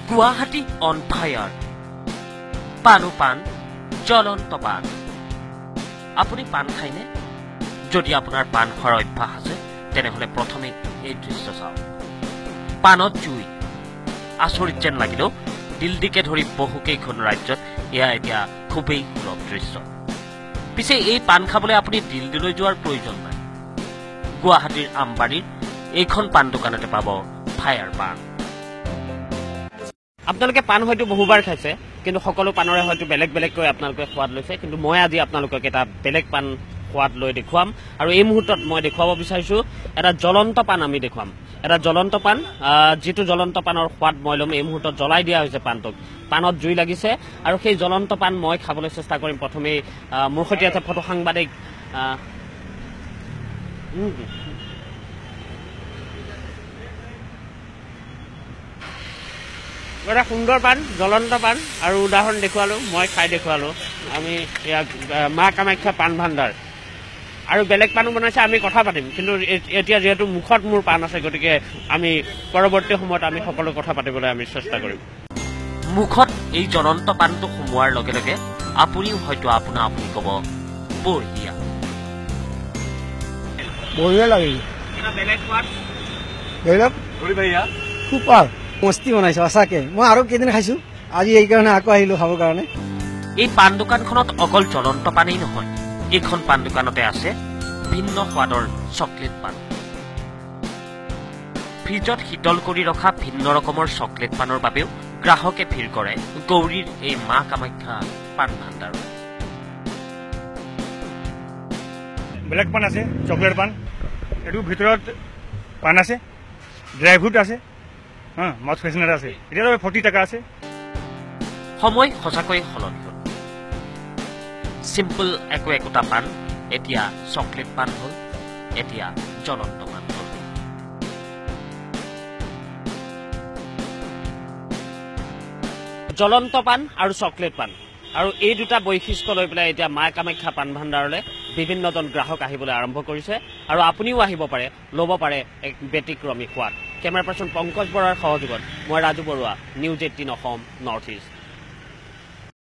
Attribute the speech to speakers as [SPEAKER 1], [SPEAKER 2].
[SPEAKER 1] Guwahati on fire পানো পান জ্বলন্ত পান আপুনি পান খায়নে যদি আপোনাৰ পান খোৱাৰ অভ্যাস আছে তেনেহলে প্ৰথমে এই দৃশ্য চাওক পানত জুই আচৰিত যেন লাগিলেও দিল্লীকে ধৰি বহুকেইখন ৰাজ্যত এয়া এতিয়া খুবেই সুলভ দৃশ্য পিছে এই পান খাবলৈ আপুনি দিল্লীলৈ যোৱাৰ প্ৰয়োজন নাই গুৱাহাটীৰ আমবাৰীৰ এইখন পান দোকানতে পাব ফায়াৰ পান আপোনালোকে পান হয়তো বহুবাৰ খাইছে কিন্তু সকলো পানৰে হয়তো বেলেগ বেলেগকৈ আপোনালোকে সোৱাদ লৈছে কিন্তু মই আজি আপোনালোকক এটা বেলেগ পান সোৱাদ লৈ দেখুৱাম আৰু এই মুহূৰ্তত মই দেখুৱাব বিচাৰিছো এটা জ্বলন্ত পান আমি দেখুৱাম এটা জ্বলন্ত পান যেটো জ্বলন্ত পানৰ সোৱাদ মই লম এই মুহূৰ্তত জ্বলাই দিয়া হৈছে পানটোক পানত জুই লাগিছে আৰু সেই জ্বলন্ত পান মই খাবলৈ চেষ্টা কৰিম প্ৰথমে মোৰ সৈতে আছে ফটো সাংবাদিক এটা সুন্দৰ পান জ্বলন্ত পান আৰু উদাহৰণ দেখুৱালো মই খাই দেখুৱালো আমি মা কামাখ্যা পান ভাণ্ডাৰ আৰু বেলেগ পানো বনাইছে আমি কথা পাতিম কিন্তু এতিয়া যেহেতু মুখত মোৰ পান আছে গতিকে আমি পৰৱৰ্তী সময়ত আমি সকলো কথা পাতিবলৈ আমি চেষ্টা কৰিম মুখত এই জ্বলন্ত পানটো সোমোৱাৰ লগে লগে আপুনিও হয়তো আপোনা আপুনি ক'ব বঢ়িয়া
[SPEAKER 2] বঢ়িয়া লাগে
[SPEAKER 1] বেলেগ সোৱাদ
[SPEAKER 2] বেলেগ সুপাৰ মস্তি বনাইছো সঁচাকে মই আৰু কেইদিন খাইছো আজি এইকাৰণে আকৌ আহিলো খাবৰ কাৰণে
[SPEAKER 1] এই পান দোকানখনত অকল জ্বলন্ত পানেই নহয় এইখন পান দোকানতে আছে ভিন্ন সোৱাদৰ চকলেট পান ফ্ৰিজত শীতল কৰি ৰখা ভিন্ন ৰকমৰ চকলেট পানৰ বাবেও গ্ৰাহকে ভিৰ কৰে গৌৰীৰ এই মা কামাখ্যা পান ভাণ্ডাৰ
[SPEAKER 3] ব্লেক পান আছে চকলেট পান এইটো ভিতৰত পান আছে ড্ৰাই ফ্ৰুট আছে মাউথ ফ্ৰেছনাৰ আছে এতিয়া 40 টকা আছে
[SPEAKER 1] সময় সঁচাকৈ সলনি হ'ল সিম্পল একোটা পান এতিয়া চকলেট পান হ'ল এতিয়া জ্বলন্ত পান হ'ল জ্বলন্ত পান আৰু চকলেট পান আৰু এই দুটা বৈশিষ্ট্য লৈ পেলাই এতিয়া মা কামাখ্যা পান ভাণ্ডাৰলৈ বিভিন্নজন গ্ৰাহক আহিবলৈ আৰম্ভ কৰিছে আৰু আপুনিও আহিব পাৰে ল'ব পাৰে এক ব্যতিক্ৰমী সোৱাদ কেমেৰা পাৰ্চন পংকজ বৰাৰ সহযোগত মই Raju Baruah News 18 Assam North east